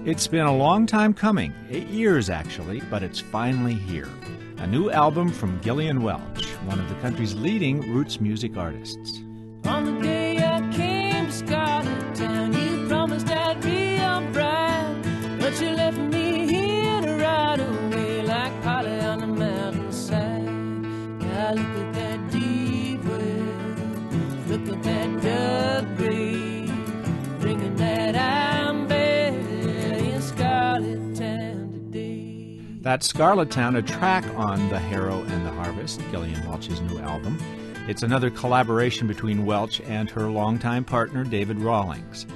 It's been a long time coming, 8 years actually, but it's finally here. A new album from Gillian Welch, one of the country's leading roots music artists. On the day I came to Scarlet Town, you promised I'd be your bride, but you left me here to ride away like Polly on the mountainside. Now look at that deep well, look at that dark grave, bringing that I'm in Scarlet Town today. That's Scarlet Town, a track on The Harrow and the Harvest, Gillian Welch's new album. It's another collaboration between Welch and her longtime partner, David Rawlings.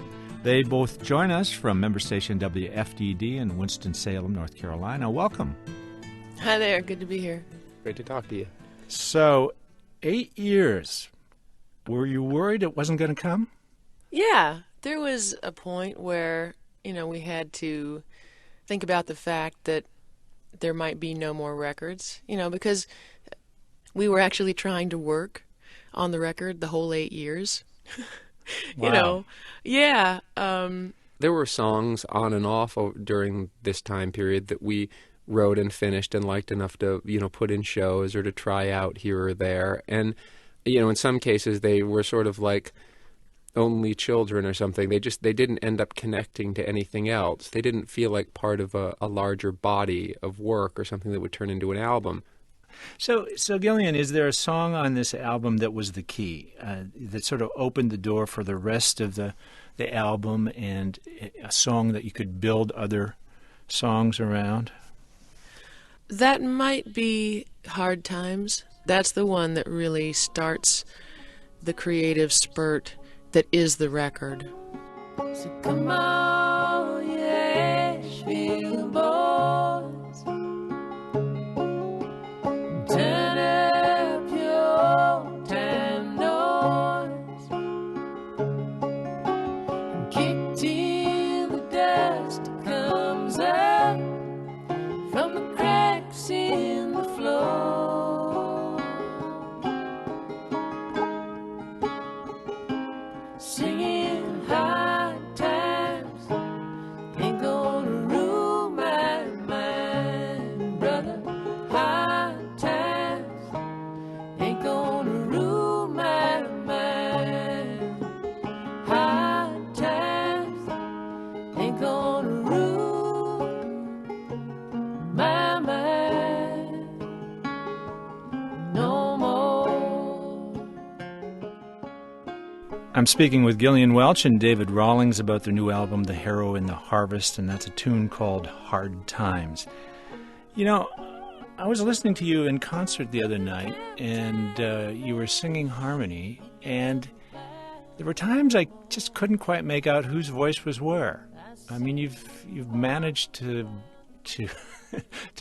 They both join us from member station WFDD in Winston-Salem, North Carolina. Welcome. Hi there. Good to be here. Great to talk to you. So, 8 years. Were you worried it wasn't going to come? Yeah. There was a point where, we had to think about the fact that there might be no more records, because we were actually trying to work on the record the whole 8 years. Wow. Yeah. There were songs on and off during this time period that we wrote and finished and liked enough to, put in shows or to try out here or there. And, in some cases they were sort of like only children or something. They didn't end up connecting to anything else. They didn't feel like part of a larger body of work or something that would turn into an album. So Gillian, is there a song on this album that was the key, that sort of opened the door for the rest of the album, and a song that you could build other songs around? That might be Hard Times. That's the one that really starts the creative spurt that is the record. So come on, you Asheville boys, turn up your old time noise, and kick till the dust comes up from the cracks in the floor. Singing hard times ain't gonna rule my mind, brother. Hard times ain't gonna rule my mind. Hard times ain't gonna rule my mind no more. I'm speaking with Gillian Welch and David Rawlings about their new album, The Harrow and the Harvest, and that's a tune called Hard Times. I was listening to you in concert the other night, and you were singing harmony, and there were times I just couldn't quite make out whose voice was where. I mean, you've managed to to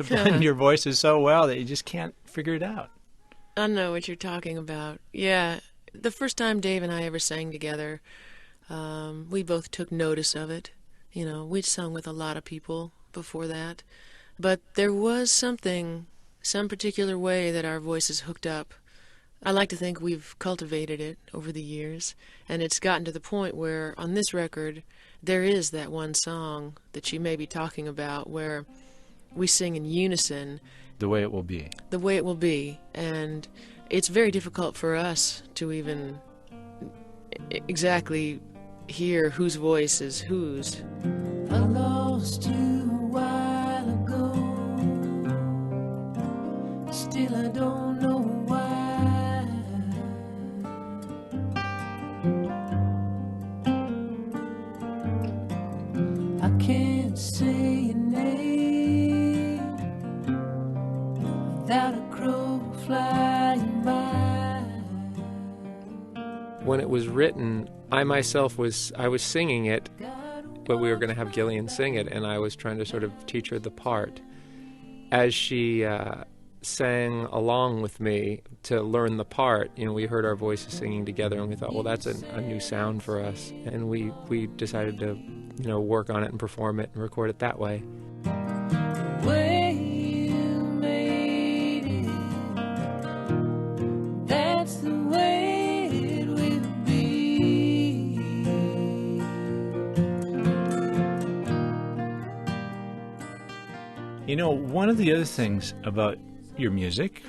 blend your voices so well that you just can't figure it out. I know what you're talking about. Yeah. The first time Dave and I ever sang together, we both took notice of it. We'd sung with a lot of people before that. But there was some particular way that our voices hooked up. I like to think we've cultivated it over the years, and it's gotten to the point where on this record there is that one song that you may be talking about where we sing in unison. The Way It Will Be. The Way It Will Be. And it's very difficult for us to even exactly hear whose voice is whose. I lost you a while ago, still I don't know why. I can't say your name without a crow flying by. When it was written, I myself was singing it, but we were going to have Gillian sing it, and I was trying to sort of teach her the part. As she sang along with me to learn the part, we heard our voices singing together, and we thought, well, that's a new sound for us, and we decided to, work on it and perform it and record it that way. Way you made it, that's the way it will be. You know, one of the other things about your music,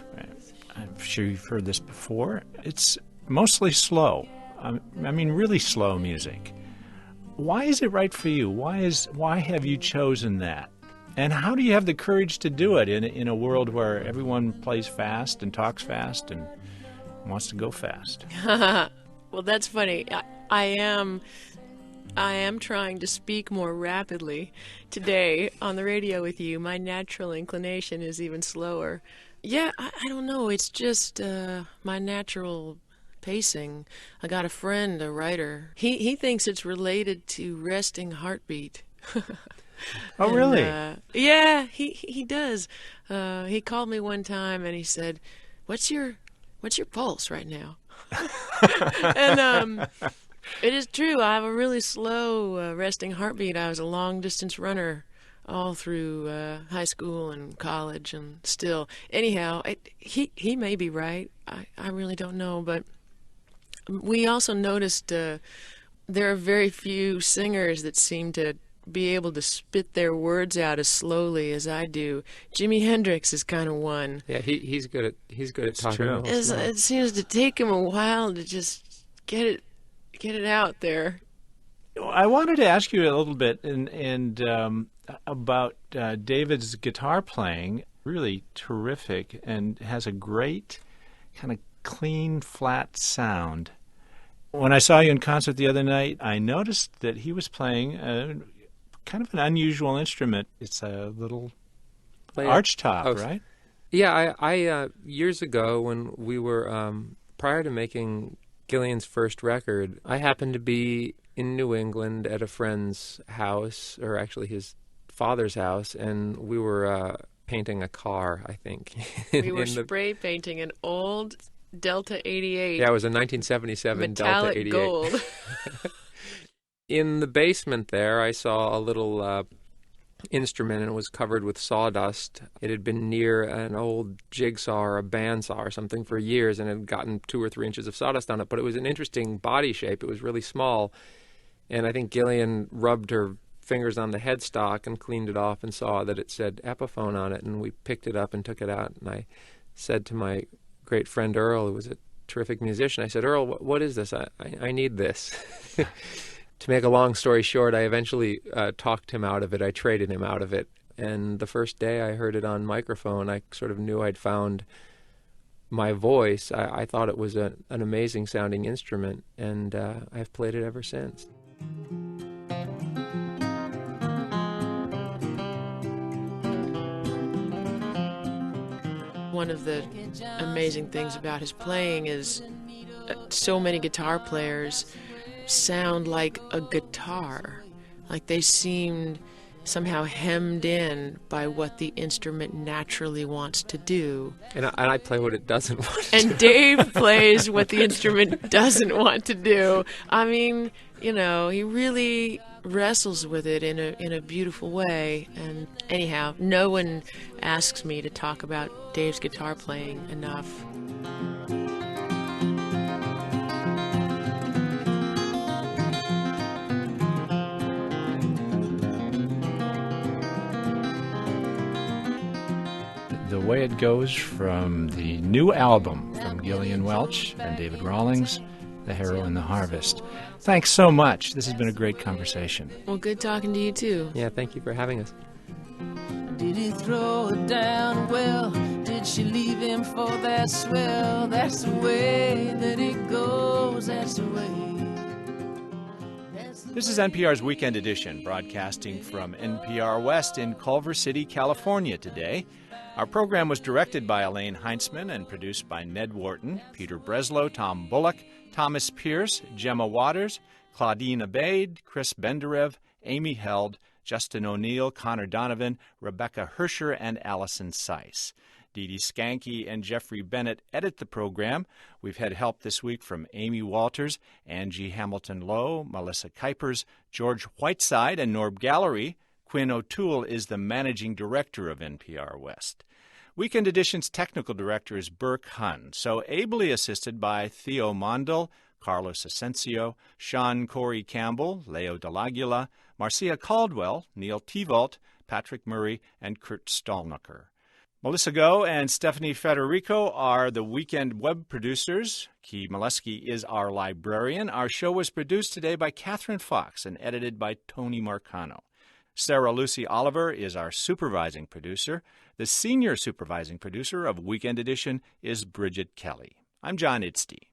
I'm sure you've heard this before, it's mostly slow. I mean, really slow music. Why is it right for you? Why have you chosen that? And how do you have the courage to do it in a world where everyone plays fast and talks fast and wants to go fast? Well, that's funny. I am trying to speak more rapidly today on the radio with you. My natural inclination is even slower. Yeah, I don't know. It's just my natural pacing. I got a friend, a writer. He thinks it's related to resting heartbeat. Oh, really? Yeah, he does. He called me one time and he said, "What's your pulse right now?" And it is true. I have a really slow resting heartbeat. I was a long distance runner all through high school and college, and still. Anyhow, he may be right. I really don't know, but we also noticed there are very few singers that seem to be able to spit their words out as slowly as I do. Jimi Hendrix is kind of one. Yeah, he's good at talking. true. real slow. It seems to take him a while to just get it out there. I wanted to ask you a little bit about David's guitar playing. Really terrific, and has a great kind of clean, flat sound. When I saw you in concert the other night, I noticed that he was playing kind of an unusual instrument. It's a little archtop, right? Yeah, I years ago when we were prior to making Gillian's first record, I happened to be in New England at a friend's house, or actually his father's house, and we were painting a car, I think. We were spray painting an old Delta 88. Yeah, it was a 1977 metallic Delta 88. gold. In the basement there, I saw a little instrument, and it was covered with sawdust. It had been near an old jigsaw or a bandsaw or something for years, and had gotten 2 or 3 inches of sawdust on it. But it was an interesting body shape. It was really small, and I think Gillian rubbed her fingers on the headstock and cleaned it off and saw that it said Epiphone on it, and we picked it up and took it out. And I said to my great friend Earl, who was a terrific musician, I said, "Earl, what is this? I need this." To make a long story short, I eventually talked him out of it. I traded him out of it. And the first day I heard it on microphone, I sort of knew I'd found my voice. I thought it was an amazing sounding instrument, and I've played it ever since. One of the amazing things about his playing is so many guitar players sound like a guitar, like they seemed somehow hemmed in by what the instrument naturally wants to do. And I play what it doesn't want to And do. Dave plays what the instrument doesn't want to do. I mean, you know, he really wrestles with it in a beautiful way. And anyhow, no one asks me to talk about Dave's guitar playing enough. The Way It Goes from the new album from Gillian Welch and David Rawlings, The Harrow and the Harvest. Thanks so much. This has been a great conversation. Well, good talking to you, too. Yeah, thank you for having us. Did he throw her down? Well, did she leave him for that swell? That's the way that it goes. That's the way. This is NPR's Weekend Edition, broadcasting from NPR West in Culver City, California today. Our program was directed by Elaine Heintzman and produced by Ned Wharton, Peter Breslow, Tom Bullock, Thomas Pierce, Gemma Waters, Claudine Abade, Chris Benderev, Amy Held, Justin O'Neill, Connor Donovan, Rebecca Hersher, and Allison Seiss. Dee Dee Skanke and Jeffrey Bennett edit the program. We've had help this week from Amy Walters, Angie Hamilton-Lowe, Melissa Kuipers, George Whiteside, and Norb Gallery. Quinn O'Toole is the managing director of NPR West. Weekend Edition's technical director is Burke Hunn, so ably assisted by Theo Mondel, Carlos Asensio, Sean Corey Campbell, Leo Delagula, Marcia Caldwell, Neil Tevault, Patrick Murray, and Kurt Stallnucker. Melissa Go and Stephanie Federico are the weekend web producers. Key Molesky is our librarian. Our show was produced today by Catherine Fox and edited by Tony Marcano. Sarah Lucy Oliver is our supervising producer. The senior supervising producer of Weekend Edition is Bridget Kelly. I'm John Idste.